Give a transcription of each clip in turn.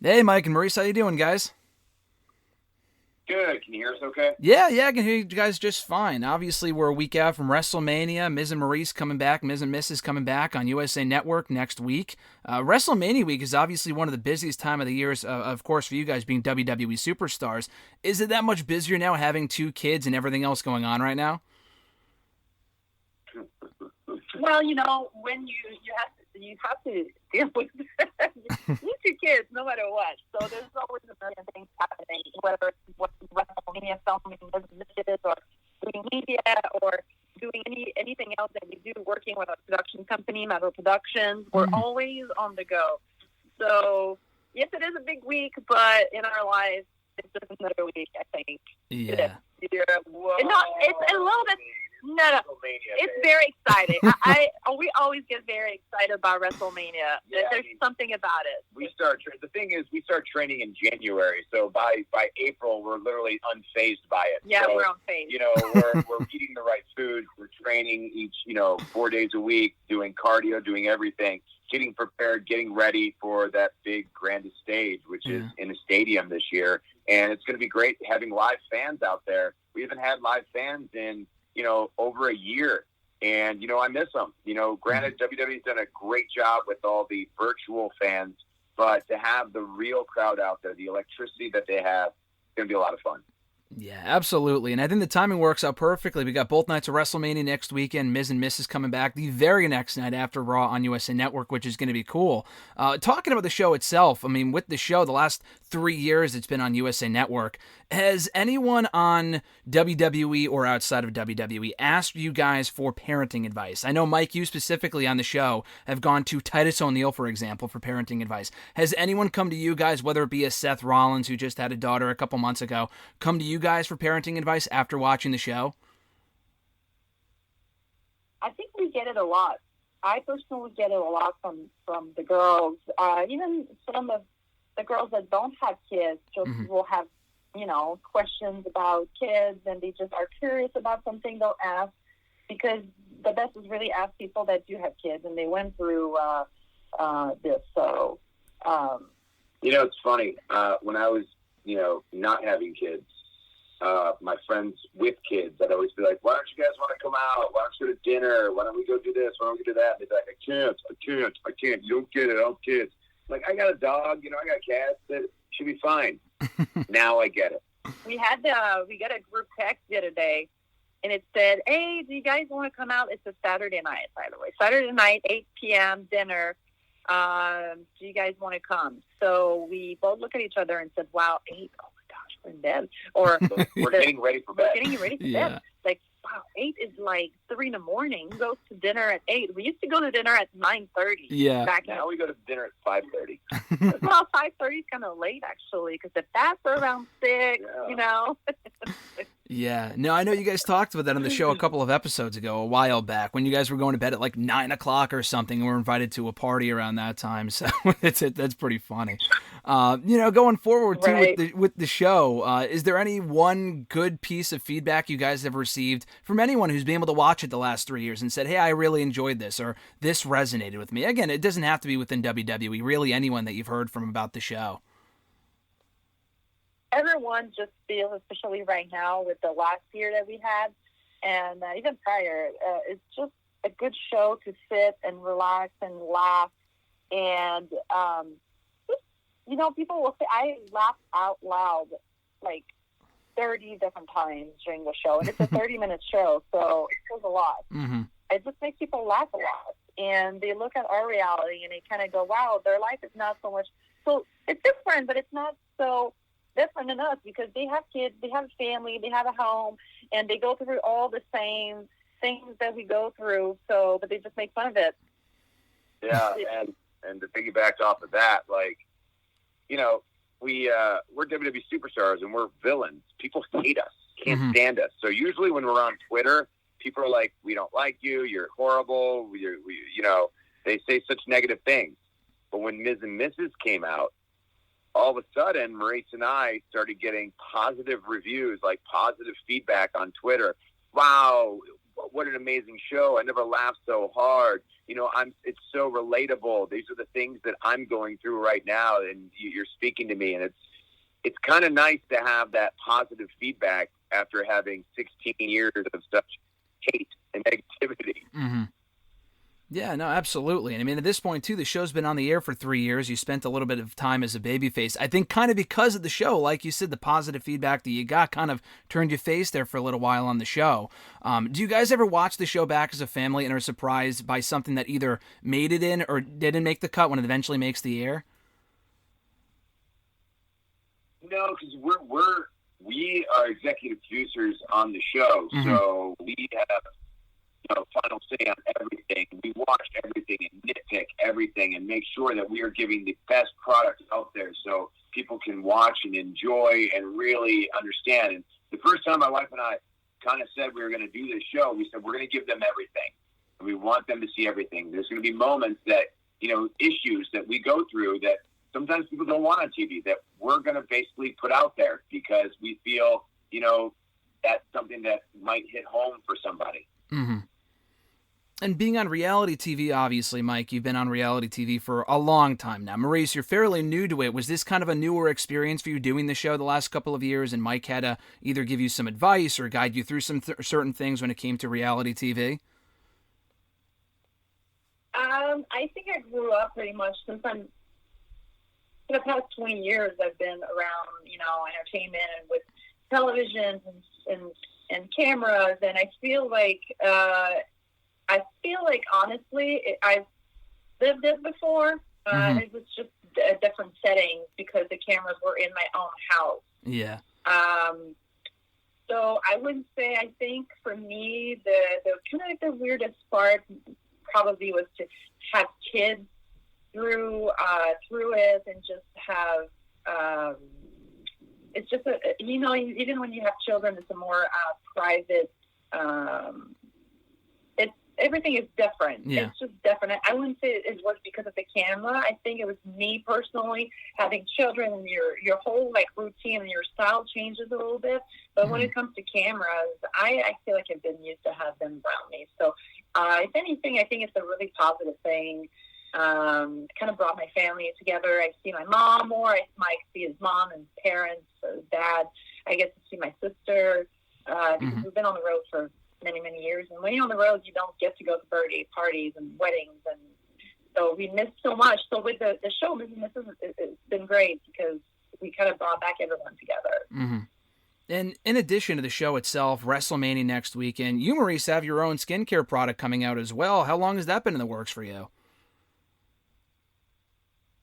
Hey, Mike and Maryse, how you doing, guys? Good. Can you hear us okay? Yeah, I can hear you guys just fine. Obviously, we're a week out from WrestleMania. Miz and Maryse coming back. Miz and Mrs. coming back on USA Network next week. WrestleMania week is obviously one of the busiest time of the years, of course, for you guys being WWE superstars. Is it that much busier now having two kids and everything else going on right now? Well, when you have to deal with you need two kids no matter what. So there's always a million things happening, whether it's what WrestleMania filming businesses or doing media or doing anything else that we do, working with a production company, Marjo Productions. We're always on the go. So yes, it is a big week, but in our lives, it's just another week, I think. Yeah. Whoa. It's a little bit. No. It's very exciting. We always get very excited about WrestleMania. There's something about it. The thing is, we start training in January, so by April, we're literally unfazed by it. Yeah, so, we're unfazed. We're eating the right foods. We're training each, 4 days a week, doing cardio, doing everything, getting prepared, getting ready for that big grandest stage, which is in a stadium this year. And it's going to be great having live fans out there. We haven't had live fans in over a year. And, I miss them. Granted, WWE's done a great job with all the virtual fans, but to have the real crowd out there, the electricity that they have, it's going to be a lot of fun. Yeah, absolutely. And I think the timing works out perfectly. We got both nights of WrestleMania next weekend. Miz and Mrs. coming back the very next night after Raw on USA Network, which is going to be cool. Talking about the show itself, I mean, with the show, the last 3 years it's been on USA Network, has anyone on WWE or outside of WWE asked you guys for parenting advice? I know, Mike, you specifically on the show have gone to Titus O'Neil, for example, for parenting advice. Has anyone come to you guys, whether it be a Seth Rollins, who just had a daughter a couple months ago, come to you guys for parenting advice after watching the show? I think we get it a lot. I personally get it a lot from the girls. Even some of the girls that don't have kids just will have, questions about kids, and they just are curious about something, they'll ask, because the best is really ask people that do have kids and they went through this. So, it's funny. When I was, not having kids, my friends with kids, I'd always be like, why don't you guys want to come out? Why don't you go to dinner? Why don't we go do this? Why don't we do that? And they'd be like, I can't. You don't get it. I don't get it. Like, I got a dog, I got cats. That should be fine. Now I get it. We got a group text the other day, and it said, hey, do you guys want to come out? It's a Saturday night, by the way. Saturday night, 8 p.m., dinner. Do you guys want to come? So we both look at each other and said, wow, 8, oh my gosh, we're in bed. Or we're getting ready for bed. We're getting ready for bed. Like, wow, 8 is like 3 in the morning. Who goes to dinner at 8? We used to go to dinner at 9:30. Yeah. Now we go to dinner at 5:30. Well, 5:30 is kind of late, actually, because the baths are around 6, Yeah. No, I know you guys talked about that on the show a couple of episodes ago, a while back, when you guys were going to bed at like 9 o'clock or something, and were invited to a party around that time. So that's pretty funny. Going forward too, right, with the show, is there any one good piece of feedback you guys have received from anyone who's been able to watch it the last 3 years and said, hey, I really enjoyed this, or this resonated with me? Again, it doesn't have to be within WWE, really anyone that you've heard from about the show. Everyone just feels, especially right now with the last year that we had, and even prior, it's just a good show to sit and relax and laugh. And, people will say, I laughed out loud like 30 different times during the show. And it's a 30-minute show, so it shows a lot. Mm-hmm. It just makes people laugh a lot. And they look at our reality and they kind of go, wow, their life is not so much. So it's different, but it's not so different than us, because they have kids, they have a family, they have a home, and they go through all the same things that we go through. So, but they just make fun of it. Yeah, and to piggyback off of that, like, we're WWE superstars and we're villains. People hate us, can't stand us. So usually when we're on Twitter, people are like, we don't like you, you're horrible, they say such negative things. But when Miz and Mrs. came out, all of a sudden, Maryse and I started getting positive reviews, like positive feedback on Twitter. Wow, what an amazing show. I never laughed so hard. It's so relatable. These are the things that I'm going through right now, and you're speaking to me, and it's kind of nice to have that positive feedback after having 16 years of such hate and negativity. Mm-hmm. Yeah, no, absolutely. And I mean, at this point, too, the show's been on the air for 3 years. You spent a little bit of time as a babyface. I think kind of because of the show, like you said, the positive feedback that you got kind of turned your face there for a little while on the show. Do you guys ever watch the show back as a family and are surprised by something that either made it in or didn't make the cut when it eventually makes the air? No, because we are executive producers on the show, mm-hmm. so we have final say on everything. We watch everything and nitpick everything and make sure that we are giving the best product out there so people can watch and enjoy and really understand. And the first time my wife and I kind of said we were going to do this show, we said we're going to give them everything. And we want them to see everything. There's going to be moments that, issues that we go through that sometimes people don't want on TV that we're going to basically put out there because we feel, that's something that might hit home for somebody. Mm-hmm. And being on reality TV, obviously, Mike, you've been on reality TV for a long time now. Maryse, you're fairly new to it. Was this kind of a newer experience for you doing the show the last couple of years, and Mike had to either give you some advice or guide you through some certain things when it came to reality TV? I think I grew up pretty much since for the past 20 years, I've been around, entertainment and with television and cameras, and I feel like honestly, I've lived it before. Mm-hmm. It was just a different setting because the cameras were in my own house. Yeah. So I would say, I think for me, the kind of like the weirdest part probably was to have kids through it and just have, it's just even when you have children, it's a more private, everything is different. Yeah. It's just different. I wouldn't say it was because of the camera. I think it was me personally having children, and your whole routine and your style changes a little bit. But when it comes to cameras, I feel like I've been used to have them around me. So if anything, I think it's a really positive thing. Kind of brought my family together. I see my mom more. I see his mom and parents, his dad. I get to see my sister because we've been on the road for many, many years. And when you're on the road, you don't get to go to birthday parties and weddings. And so we missed so much. So with the show, Miz Mrs, it's been great because we kind of brought back everyone together. Mm-hmm. And in addition to the show itself, WrestleMania next weekend, you, Maryse, have your own skincare product coming out as well. How long has that been in the works for you?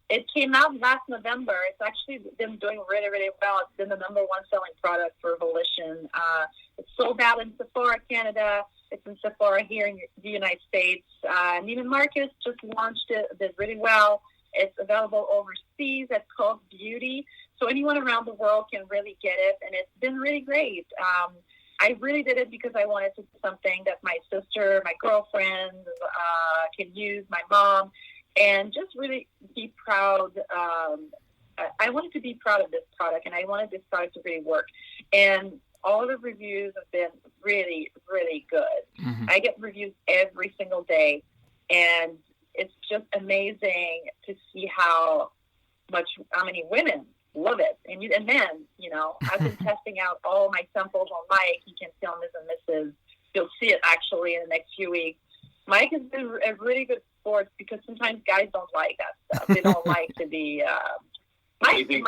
It came out last November. It's actually been doing really, really well. It's been the number one selling product for Volition. It's sold out in Sephora, Canada. It's in Sephora here in the United States. Neiman Marcus just launched it. Did really well. It's available overseas at Cult Beauty. So anyone around the world can really get it, and it's been really great. I really did it because I wanted to do something that my sister, my girlfriend can use, my mom, and just really be proud. I wanted to be proud of this product, and I wanted this product to really work. And all the reviews have been really, really good. Mm-hmm. I get reviews every single day, and it's just amazing to see how many women love it. And men, I've been testing out all my samples on Mike. You can see on Miz Mrs. You'll see it actually in the next few weeks. Mike has been a really good sport because sometimes guys don't like that stuff. They don't like to be. Mike has been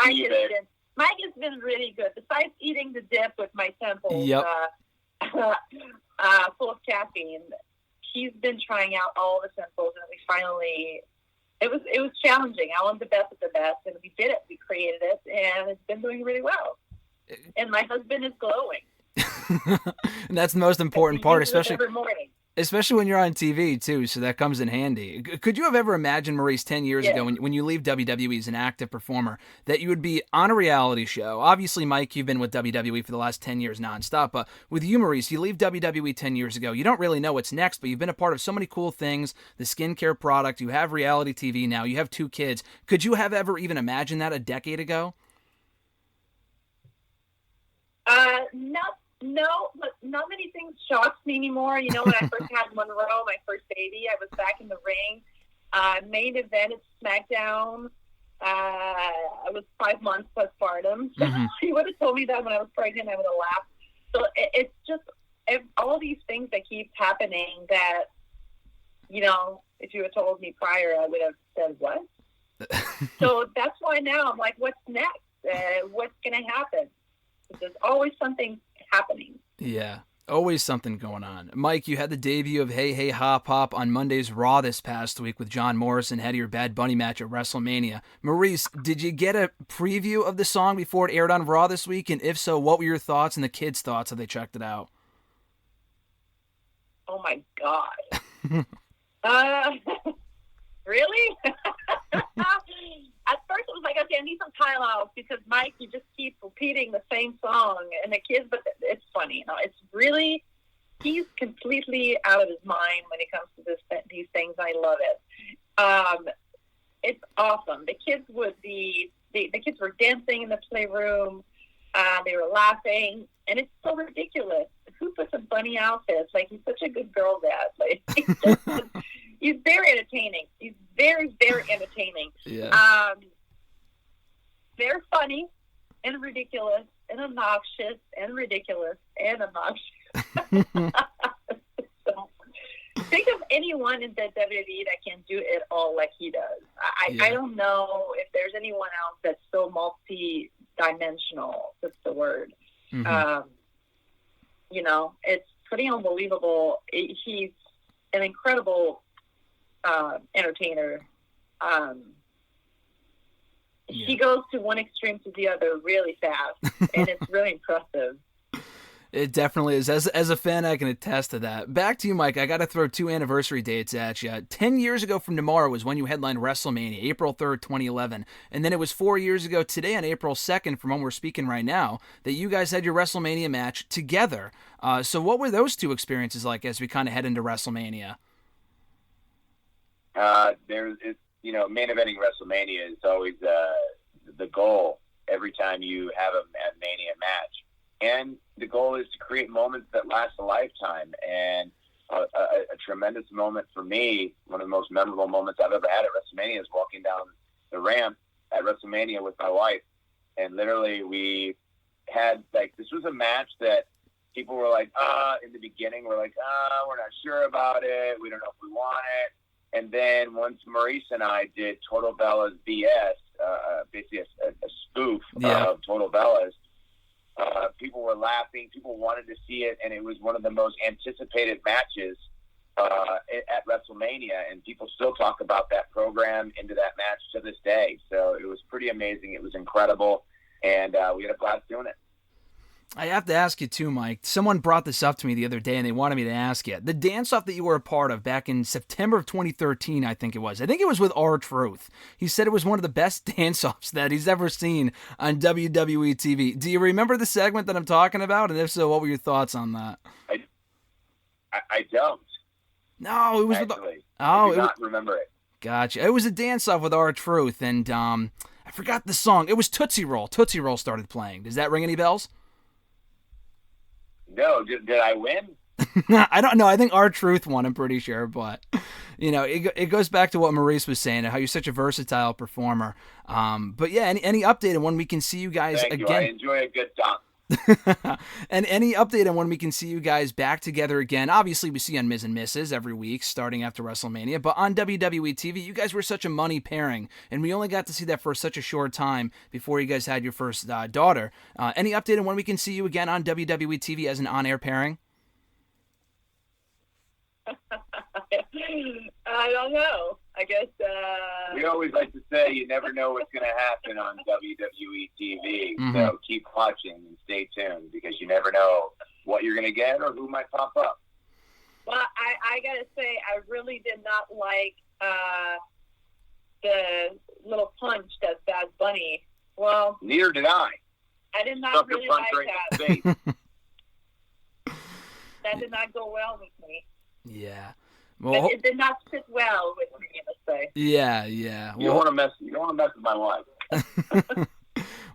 really good. Besides eating the dip with my samples, yep. Full of caffeine, he's been trying out all the samples, and we finally. It was challenging. I wanted the best of the best, and we did it. We created it, and it's been doing really well. And my husband is glowing. And that's the most important part, especially every morning. Especially when you're on TV, too, so that comes in handy. Could you have ever imagined, Maryse, 10 years ago, when you leave WWE as an active performer, that you would be on a reality show? Obviously, Mike, you've been with WWE for the last 10 years nonstop, but with you, Maryse, you leave WWE 10 years ago. You don't really know what's next, but you've been a part of so many cool things, the skincare product, you have reality TV now, you have 2 kids. Could you have ever even No, but not many things shocks me anymore. You know, when I first had Monroe, my first baby, I was back in the ring. Main event at SmackDown. I was 5 months postpartum. So you would have told me that when I was pregnant, I would have laughed. So it's just all these things that keep happening that, you know, if you had told me prior, I would have said, what? So that's why now I'm like, what's next? What's going to happen? There's always something happening. Yeah, always something going on. Mike, you had the debut of Hey Hey Hop Hop on Monday's Raw this past week with John Morrison, head of your Bad Bunny match at WrestleMania. Maryse, did you get a preview of the song before it aired on Raw this week? And if so, what were your thoughts and the kids' thoughts as they checked it out? Oh my God. Really? At first, it was like, okay, I need some time out because Mike, you just keep repeating the same song, and the kids. But it's funny, you know. It's really, he's completely out of his mind when it comes to these things. I love it. It's awesome. The kids the kids were dancing in the playroom. They were laughing, and it's so ridiculous. Who puts on funny outfits? Like, he's such a good girl dad. Like, he's very entertaining. He's very, very entertaining. Yeah. They're funny and ridiculous and obnoxious and ridiculous and obnoxious. So, think of anyone in the WWE that can do it all like he does. I don't know if there's anyone else that's so multi-dimensional. That's the word. You know, it's pretty unbelievable. He's an incredible entertainer. He goes to one extreme to the other really fast, and it's really impressive. It definitely is. As a fan, I can attest to that. Back to you, Mike. I got to throw 2 anniversary dates at you. 10 years ago from tomorrow was when you headlined WrestleMania, April 3rd, 2011. And then it was 4 years ago today on April 2nd, from when we're speaking right now, that you guys had your WrestleMania match together. So what were those 2 experiences like as we kind of head into WrestleMania? You know, main eventing WrestleMania is always the goal every time you have a Mania match. And the goal is to create moments that last a lifetime. And a tremendous moment for me, one of the most memorable moments I've ever had at WrestleMania is walking down the ramp at WrestleMania with my wife. And literally we had, like, this was a match that people were like, in the beginning, we're like, we're not sure about it. We don't know if we want it. And then once Maryse and I did Total Bella's BS, basically a spoof of Total Bella's, people were laughing. People wanted to see it, and it was one of the most anticipated matches at WrestleMania, and people still talk about that program into that match to this day. So it was pretty amazing. It was incredible, and we had a blast doing it. I have to ask you too, Mike. Someone brought this up to me the other day, and they wanted me to ask you. The dance-off that you were a part of back in September of 2013, I think it was. I think it was with R-Truth. He said it was one of the best dance-offs that he's ever seen on WWE TV. Do you remember the segment that I'm talking about? And if so, what were your thoughts on that? I don't. No, it was actually. I do not remember it. Gotcha. It was a dance-off with R-Truth, and I forgot the song. It was Tootsie Roll. Tootsie Roll started playing. Does that ring any bells? No, did I win? I don't know. I think R-Truth won, I'm pretty sure. But, you know, it goes back to what Maryse was saying, how you're such a versatile performer. But, yeah, any update on when we can see you guys Thank again? You. I enjoy a good dance. And any update on when we can see you guys back together again? Obviously, we see on Miz and Mrs. every week, starting after WrestleMania. But on WWE TV, you guys were such a money pairing, and we only got to see that for such a short time before you guys had your first daughter. Any update on when we can see you again on WWE TV as an on-air pairing? I don't know. I guess we always like to say you never know what's going to happen on WWE TV. So keep watching and stay tuned because you never know what you're going to get or who might pop up. Well, I got to say I really did not like the little punch that Bad Bunny. Well, neither did I. I did not really like that. That did not go well with me. Yeah. Well, it did not sit well with me, let's say. Yeah. You don't want to mess with my wife.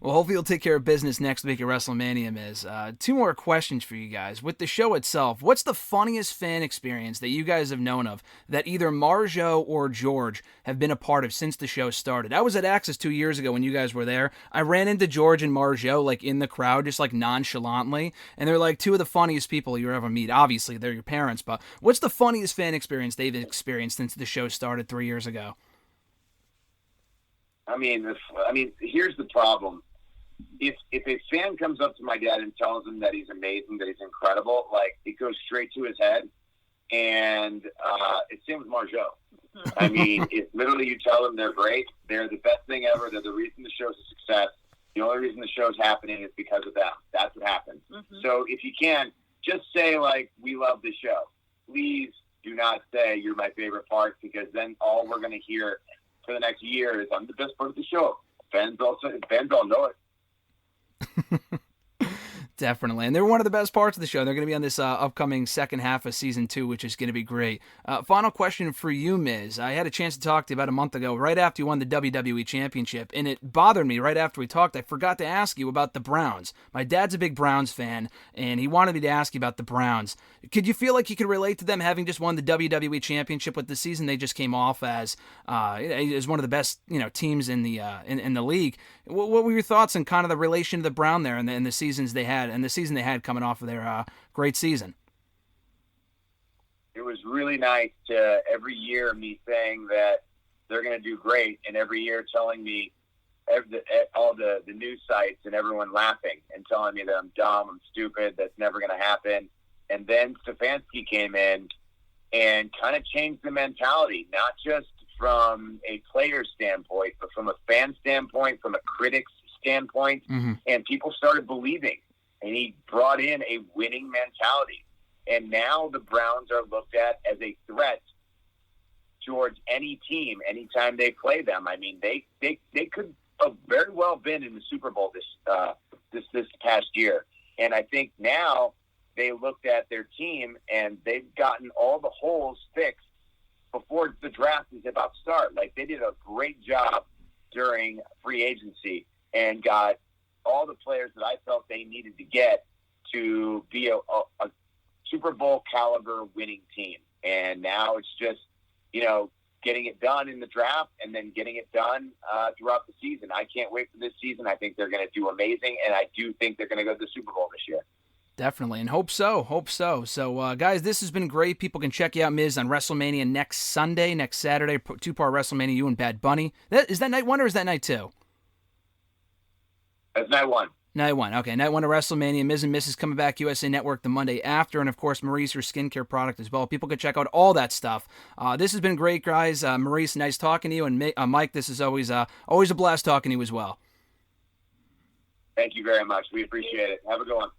Well, hopefully you'll take care of business next week at WrestleMania, Miz. Two more questions for you guys. With the show itself, what's the funniest fan experience that you guys have known of that either Marjo or George have been a part of since the show started? I was at Access 2 years ago when you guys were there. I ran into George and Marjo like in the crowd, just like nonchalantly, and they're like two of the funniest people you ever meet. Obviously, they're your parents, but what's the funniest fan experience they've experienced since the show started 3 years ago? I mean, here's the problem. If a fan comes up to my dad and tells him that he's amazing, that he's incredible, like, it goes straight to his head. And it's same with Marjo. I mean, if literally you tell them they're great, they're the best thing ever, they're the reason the show's a success. The only reason the show's happening is because of them. That's what happens. So if you can, just say, like, we love the show. Please do not say you're my favorite part, because then all we're going to hear for the next year is I'm the best part of the show. Fans all know it. Definitely. And they're one of the best parts of the show. They're going to be on this upcoming second half of season 2, which is going to be great. Final question for you, Miz. I had a chance to talk to you about a month ago, right after you won the WWE Championship, and it bothered me right after we talked. I forgot to ask you about the Browns. My dad's a big Browns fan, and he wanted me to ask you about the Browns. Could you feel like you could relate to them having just won the WWE Championship with the season they just came off as one of the best teams in the league? What were your thoughts on kind of the relation to the Brown there and the seasons they had? And the season they had coming off of their great season? It was really nice to every year me saying that they're going to do great, and every year telling me all the news sites and everyone laughing and telling me that I'm dumb, I'm stupid, that's never going to happen. And then Stefanski came in and kind of changed the mentality, not just from a player standpoint, but from a fan standpoint, from a critic's standpoint, and people started believing. And he brought in a winning mentality. And now the Browns are looked at as a threat towards any team anytime they play them. I mean, they could have very well been in the Super Bowl this past year. And I think now they looked at their team and they've gotten all the holes fixed before the draft is about to start. Like, they did a great job during free agency and got all the players that I felt they needed to get to be a Super Bowl caliber winning team. And now it's just, getting it done in the draft and then getting it done throughout the season. I can't wait for this season. I think they're going to do amazing, and I do think they're going to go to the Super Bowl this year. Definitely, and hope so. So, guys, this has been great. People can check you out, Miz, on WrestleMania next Saturday, two-part WrestleMania, you and Bad Bunny. Is that night 1 or is that night 2? That's night 1. Night 1. Okay, night 1 of WrestleMania. Miz and Mrs. coming back USA Network the Monday after, and of course, Maryse, her skincare product as well. People can check out all that stuff. This has been great, guys. Maryse, nice talking to you, and Mike, this is always a blast talking to you as well. Thank you very much. We appreciate it. Have a good one.